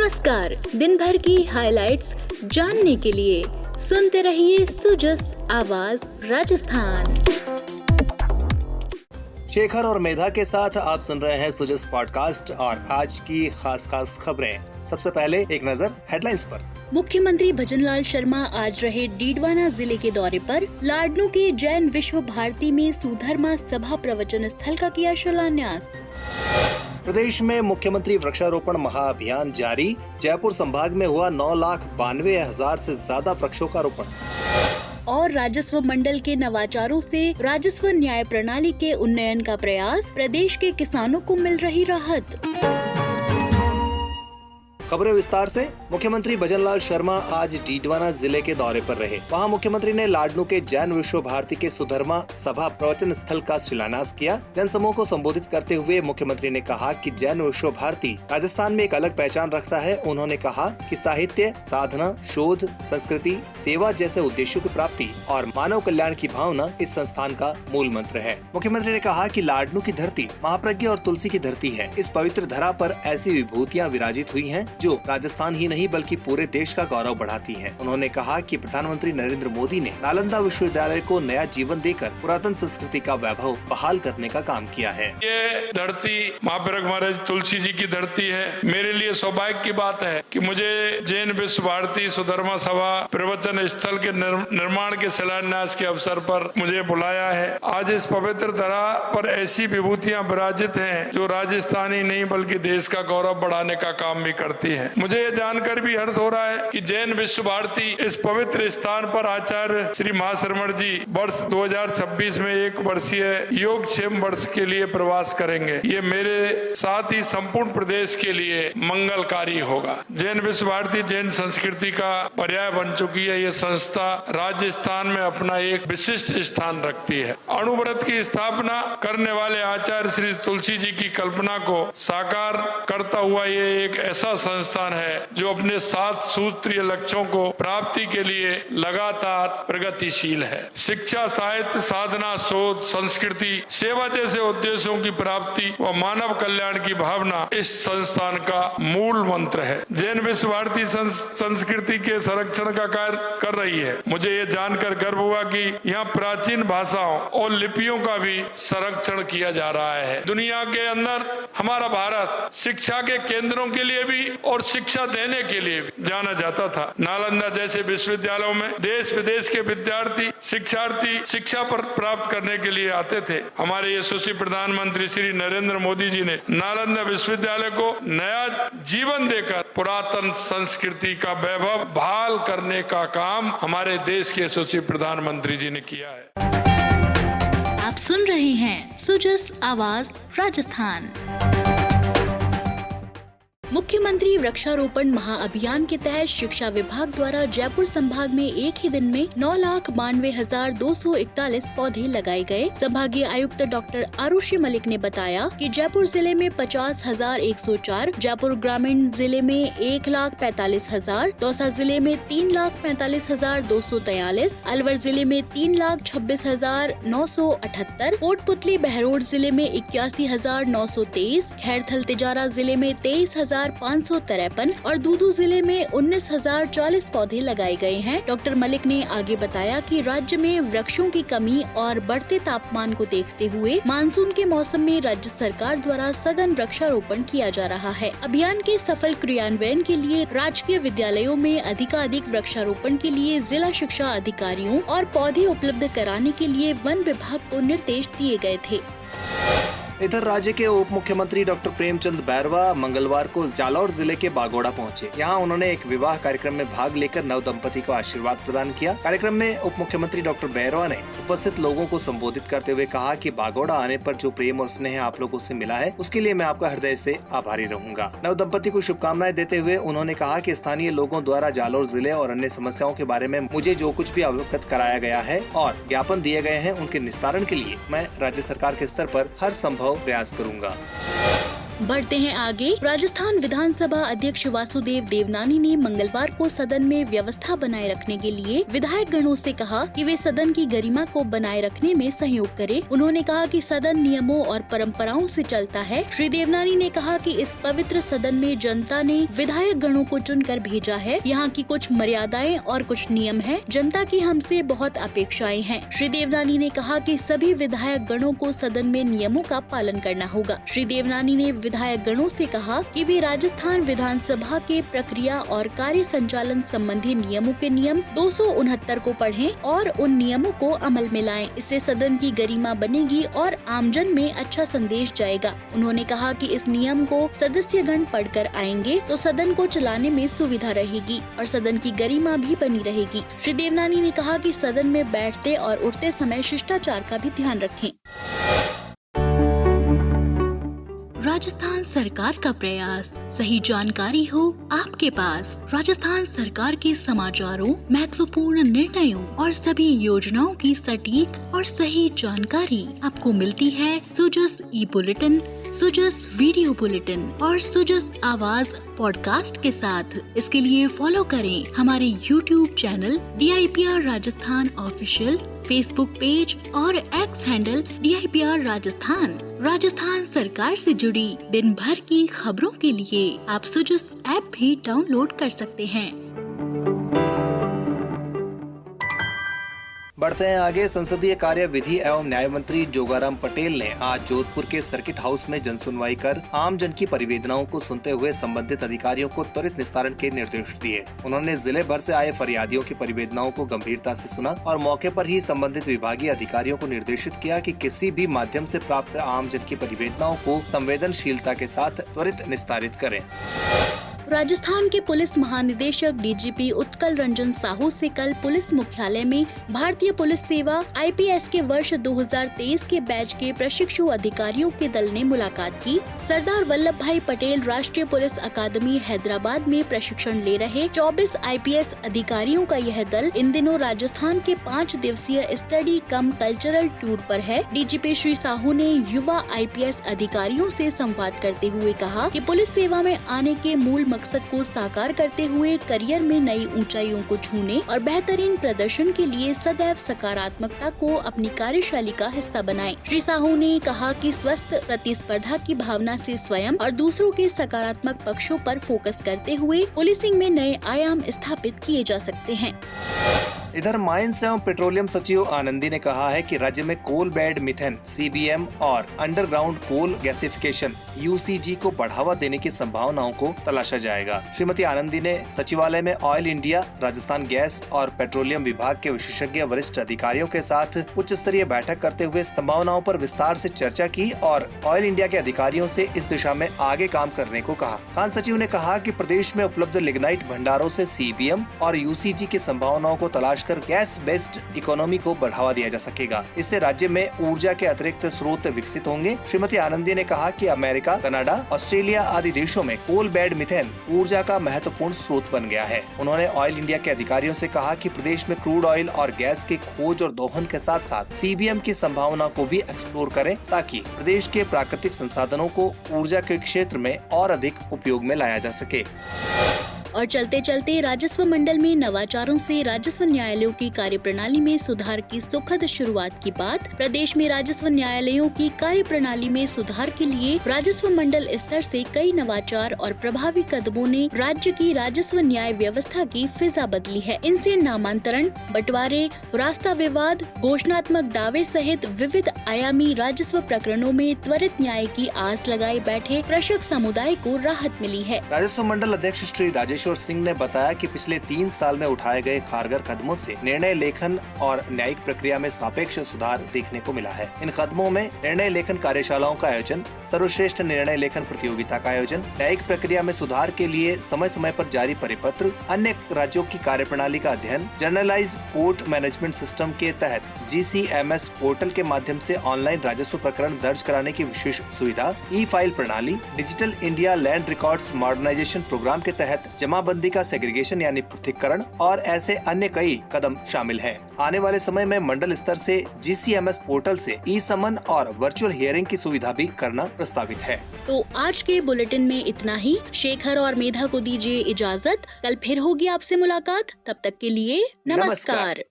नमस्कार। दिन भर की हाइलाइट्स जानने के लिए सुनते रहिए सुजस आवाज राजस्थान। शेखर और मेधा के साथ आप सुन रहे हैं सुजस पॉडकास्ट और आज की खास खबरें। सबसे पहले एक नजर हेडलाइंस पर। मुख्यमंत्री भजनलाल शर्मा आज रहे डीडवाना जिले के दौरे पर। लाडनू के जैन विश्व भारती में सुधर्मा सभा प्रवचन स्थल का किया शिलान्यास। प्रदेश में मुख्यमंत्री वृक्षारोपण महाअभियान जारी। जयपुर संभाग में हुआ 9,92,000 से ज्यादा वृक्षों का रोपण। और राजस्व मंडल के नवाचारों से राजस्व न्याय प्रणाली के उन्नयन का प्रयास। प्रदेश के किसानों को मिल रही राहत। खबरें विस्तार से। मुख्यमंत्री भजनलाल शर्मा आज डीडवाना जिले के दौरे पर रहे। वहां मुख्यमंत्री ने लाडनू के जैन विश्व भारती के सुधर्मा सभा प्रवचन स्थल का शिलान्यास किया। जनसमूह को संबोधित करते हुए मुख्यमंत्री ने कहा कि जैन विश्व भारती राजस्थान में एक अलग पहचान रखता है। उन्होंने कहा कि साहित्य, साधना, शोध, संस्कृति, सेवा जैसे उद्देश्यों की प्राप्ति और मानव कल्याण की भावना इस संस्थान का मूल मंत्र है। मुख्यमंत्री ने कहा कि लाडनू की धरती महाप्रज्ञ और तुलसी की धरती है। इस पवित्र धरा पर ऐसी विभूतियाँ विराजित हुई है जो राजस्थान ही नहीं बल्कि पूरे देश का गौरव बढ़ाती हैं। उन्होंने कहा कि प्रधानमंत्री नरेंद्र मोदी ने नालंदा विश्वविद्यालय को नया जीवन देकर पुरातन संस्कृति का वैभव बहाल करने का काम किया है। ये धरती महाप्रज्ञ महाराज तुलसी जी की धरती है। मेरे लिए सौभाग्य की बात है कि मुझे जैन विश्व भारती सुधर्मा सभा प्रवचन स्थल के निर्माण के शिलान्यास के अवसर पर मुझे बुलाया है। आज इस पवित्र धरा पर ऐसी विभूतियाँ विराजित हैं जो राजस्थान ही नहीं बल्कि देश का गौरव बढ़ाने का काम भी करती है। मुझे ये जानकर भी हर्ष हो रहा है कि जैन विश्व भारती इस पवित्र स्थान पर आचार्य श्री महाश्रमण जी वर्ष 2026 में 1 वर्षीय योगक्षेम वर्ष के लिए प्रवास करेंगे। ये मेरे साथ ही संपूर्ण प्रदेश के लिए मंगलकारी होगा। जैन विश्व भारती जैन संस्कृति का पर्याय बन चुकी है। ये संस्था राजस्थान में अपना एक विशिष्ट स्थान रखती है। अणुव्रत की स्थापना करने वाले आचार्य श्री तुलसी जी की कल्पना को साकार करता हुआ ये एक ऐसा संस्थान है जो अपने 7 सूत्रीय लक्ष्यों को प्राप्ति के लिए लगातार प्रगतिशील है। शिक्षा, साहित्य, साधना, शोध, संस्कृति, सेवा जैसे उद्देश्यों की प्राप्ति व मानव कल्याण की भावना इस संस्थान का मूल मंत्र है। जैन विश्व भारती संस्कृति के संरक्षण का कार्य कर रही है। मुझे ये जानकर गर्व हुआ कि यहाँ प्राचीन भाषाओं और लिपियों का भी संरक्षण किया जा रहा है। दुनिया के अंदर हमारा भारत शिक्षा के केंद्रों के लिए भी और शिक्षा देने के लिए भी जाना जाता था। नालंदा जैसे विश्वविद्यालयों में देश विदेश के विद्यार्थी शिक्षार्थी शिक्षा पर प्राप्त करने के लिए आते थे। हमारे यशस्वी प्रधानमंत्री श्री नरेंद्र मोदी जी ने नालंदा विश्वविद्यालय को नया जीवन देकर पुरातन संस्कृति का वैभव बहाल करने का काम हमारे देश के यशस्वी प्रधानमंत्री जी ने किया है। आप सुन रहे हैं सुजस आवाज राजस्थान। मुख्यमंत्री वृक्षारोपण महाअभियान के तहत शिक्षा विभाग द्वारा जयपुर संभाग में एक ही दिन में 9,92,241 पौधे लगाए गए। संभागीय आयुक्त डॉक्टर आरुषि मलिक ने बताया कि जयपुर जिले में 50,104, जयपुर ग्रामीण जिले में 1,45,000, दौसा जिले में 3,45,243, अलवर जिले में 3,26,978, कोटपुतली बहरोड जिले में 81,923, खैरथल तिजारा जिले में 23,553 और दूदू जिले में 19,040 पौधे लगाए गए हैं। डॉक्टर मलिक ने आगे बताया कि राज्य में वृक्षों की कमी और बढ़ते तापमान को देखते हुए मानसून के मौसम में राज्य सरकार द्वारा सघन वृक्षारोपण किया जा रहा है। अभियान के सफल क्रियान्वयन के लिए राजकीय विद्यालयों में अधिकाधिक वृक्षारोपण के लिए जिला शिक्षा अधिकारियों और पौधे उपलब्ध कराने के लिए वन विभाग को निर्देश दिए गए थे। इधर राज्य के उप मुख्यमंत्री डॉक्टर प्रेमचंद बैरवा मंगलवार को जालौर जिले के बागोड़ा पहुंचे। यहां उन्होंने एक विवाह कार्यक्रम में भाग लेकर नव दंपति को आशीर्वाद प्रदान किया। कार्यक्रम में उप मुख्यमंत्री डॉक्टर बैरवा ने उपस्थित लोगों को संबोधित करते हुए कहा कि बागोड़ा आने पर जो प्रेम और स्नेह आप लोगों से मिला है उसके लिए मैं आपका हृदय से आभारी रहूंगा। नव दंपति को शुभकामनाएं देते हुए उन्होंने कहा कि स्थानीय लोगों द्वारा जालौर जिले और अन्य समस्याओं के बारे में मुझे जो कुछ भी अवगत कराया गया है और ज्ञापन दिए गए हैं उनके निस्तारण के लिए मैं राज्य सरकार के स्तर पर हर संभव प्रयास करूंगा। बढ़ते हैं आगे। राजस्थान विधानसभा अध्यक्ष वासुदेव देवनानी ने मंगलवार को सदन में व्यवस्था बनाए रखने के लिए विधायक गणों से कहा कि वे सदन की गरिमा को बनाए रखने में सहयोग करें। उन्होंने कहा कि सदन नियमों और परंपराओं से चलता है। श्री देवनानी ने कहा कि इस पवित्र सदन में जनता ने विधायक गणों को चुनकर भेजा है। यहाँ की कुछ मर्यादाएं और कुछ नियम है। जनता की हमसे बहुत अपेक्षाएं हैं। श्री देवनानी ने कहा कि सभी विधायक गणों को सदन में नियमों का पालन करना होगा। श्री देवनानी ने विधायक गणों से कहा कि वे राजस्थान विधानसभा के प्रक्रिया और कार्य संचालन संबंधी नियमों के नियम 269 को पढ़ें और उन नियमों को अमल में लाएं। इससे सदन की गरिमा बनेगी और आमजन में अच्छा संदेश जाएगा। उन्होंने कहा कि इस नियम को सदस्यगण पढ़कर आएंगे तो सदन को चलाने में सुविधा रहेगी और सदन की गरिमा भी बनी रहेगी। श्री देवनानी ने कहा कि सदन में बैठते और उठते समय शिष्टाचार का भी ध्यान रखें। राजस्थान सरकार का प्रयास, सही जानकारी हो आपके पास। राजस्थान सरकार के समाचारों, महत्वपूर्ण निर्णयों और सभी योजनाओं की सटीक और सही जानकारी आपको मिलती है सुजस ई बुलेटिन, सुजस वीडियो बुलेटिन और सुजस आवाज पॉडकास्ट के साथ। इसके लिए फॉलो करें हमारे YouTube channel DIPR Rajasthan official, Facebook page और X handle DIPR Rajasthan. Rajasthan सरकार से जुड़ी दिन भर की खबरों के लिए आप सुजस ऐप भी डाउनलोड कर सकते हैं। बढ़ते हैं आगे। संसदीय कार्य, विधि एवं न्याय मंत्री जोगाराम पटेल ने आज जोधपुर के सर्किट हाउस में जनसुनवाई कर आम जन की परिवेदनाओं को सुनते हुए संबंधित अधिकारियों को त्वरित निस्तारण के निर्देश दिए। उन्होंने जिले भर से आए फरियादियों की परिवेदनाओं को गंभीरता से सुना और मौके पर ही संबंधित विभागीय अधिकारियों को निर्देशित किया कि किसी भी माध्यम से प्राप्त आम जन की परिवेदनाओं को संवेदनशीलता के साथ त्वरित निस्तारित करें। राजस्थान के पुलिस महानिदेशक DGP उत्कल रंजन साहू से कल पुलिस मुख्यालय में भारतीय पुलिस सेवा IPS के वर्ष 2023 के बैच के प्रशिक्षु अधिकारियों के दल ने मुलाकात की। सरदार वल्लभ भाई पटेल राष्ट्रीय पुलिस अकादमी हैदराबाद में प्रशिक्षण ले रहे 24 IPS अधिकारियों का यह दल इन दिनों राजस्थान के 5 दिवसीय स्टडी कम कल्चरल टूर पर है। DGP श्री साहू ने युवा IPS अधिकारियों से संवाद करते हुए कहा कि पुलिस सेवा में आने के मूल मकसद को साकार करते हुए करियर में नई ऊंचाइयों को छूने और बेहतरीन प्रदर्शन के लिए सदैव सकारात्मकता को अपनी कार्यशैली का हिस्सा बनाएं। श्री साहू ने कहा कि स्वस्थ प्रतिस्पर्धा की भावना से स्वयं और दूसरों के सकारात्मक पक्षों पर फोकस करते हुए पुलिसिंग में नए आयाम स्थापित किए जा सकते हैं। इधर माइंस एवं पेट्रोलियम सचिव आनंदी ने कहा है कि राज्य में कोल बेड मिथेन CBM और अंडरग्राउंड कोल गैसिफिकेशन UCG को बढ़ावा देने की संभावनाओं को तलाशा जाएगा। श्रीमती आनंदी ने सचिवालय में ऑयल इंडिया, राजस्थान गैस और पेट्रोलियम विभाग के विशेषज्ञ वरिष्ठ अधिकारियों के साथ उच्च स्तरीय बैठक करते हुए संभावनाओं पर विस्तार से चर्चा की और ऑयल इंडिया के अधिकारियों से इस दिशा में आगे काम करने को कहा। खान सचिव ने कहा कि प्रदेश में उपलब्ध लिग्नाइट भंडारों से CBM और UCG की संभावनाओं को तलाश कर गैस बेस्ड इकोनॉमी को बढ़ावा दिया जा सकेगा। इससे राज्य में ऊर्जा के अतिरिक्त स्रोत विकसित होंगे। श्रीमती आनंदी ने कहा कि अमेरिका, कनाडा, ऑस्ट्रेलिया आदि देशों में कोल बेड मिथेन ऊर्जा का महत्वपूर्ण स्रोत बन गया है। उन्होंने ऑयल इंडिया के अधिकारियों से कहा कि प्रदेश में क्रूड ऑयल और गैस के खोज और दोहन के साथ साथ CBM की संभावना को भी एक्सप्लोर करें ताकि प्रदेश के प्राकृतिक संसाधनों को ऊर्जा के क्षेत्र में और अधिक उपयोग में लाया जा सके। और चलते चलते राजस्व मंडल में नवाचारों से राजस्व न्यायालयों की कार्यप्रणाली में सुधार की सुखद शुरुआत की बात। प्रदेश में राजस्व न्यायालयों की कार्यप्रणाली में सुधार के लिए राजस्व मंडल स्तर से कई नवाचार और प्रभावी कदमों ने राज्य की राजस्व न्याय व्यवस्था की फिजा बदली है। इनसे नामांतरण, बंटवारे, रास्ता विवाद, घोषणात्मक दावे सहित विविध आयामी राजस्व प्रकरणों में त्वरित न्याय की आस लगाए बैठे कृषक समुदाय को राहत मिली है। राजस्व मंडल अध्यक्ष श्री राजेश्वर सिंह ने बताया कि पिछले 3 साल में उठाए गए कारगर कदमों से निर्णय लेखन और न्यायिक प्रक्रिया में सापेक्ष सुधार देखने को मिला है। इन कदमों में निर्णय लेखन कार्यशालाओं का आयोजन, सर्वश्रेष्ठ निर्णय लेखन प्रतियोगिता का आयोजन, न्यायिक प्रक्रिया में सुधार के लिए समय समय पर जारी परिपत्र, अन्य राज्यों की कार्यप्रणाली का अध्ययन, जनरलाइज्ड कोर्ट मैनेजमेंट सिस्टम के तहत GCMS पोर्टल के माध्यम से ऑनलाइन राजस्व प्रकरण दर्ज कराने की विशेष सुविधा, ई फाइल प्रणाली, digital India land records modernization programme के तहत जमाबंदी का सेग्रीगेशन यानी पृथक्करण और ऐसे अन्य कई कदम शामिल हैं। आने वाले समय में मंडल स्तर से GCMS पोर्टल से ई-समन और वर्चुअल हियरिंग की सुविधा भी करना प्रस्तावित है। तो आज के बुलेटिन में इतना ही। शेखर और मेधा को दीजिए इजाजत। कल फिर होगी आपसे मुलाकात। तब तक के लिए नमस्कार।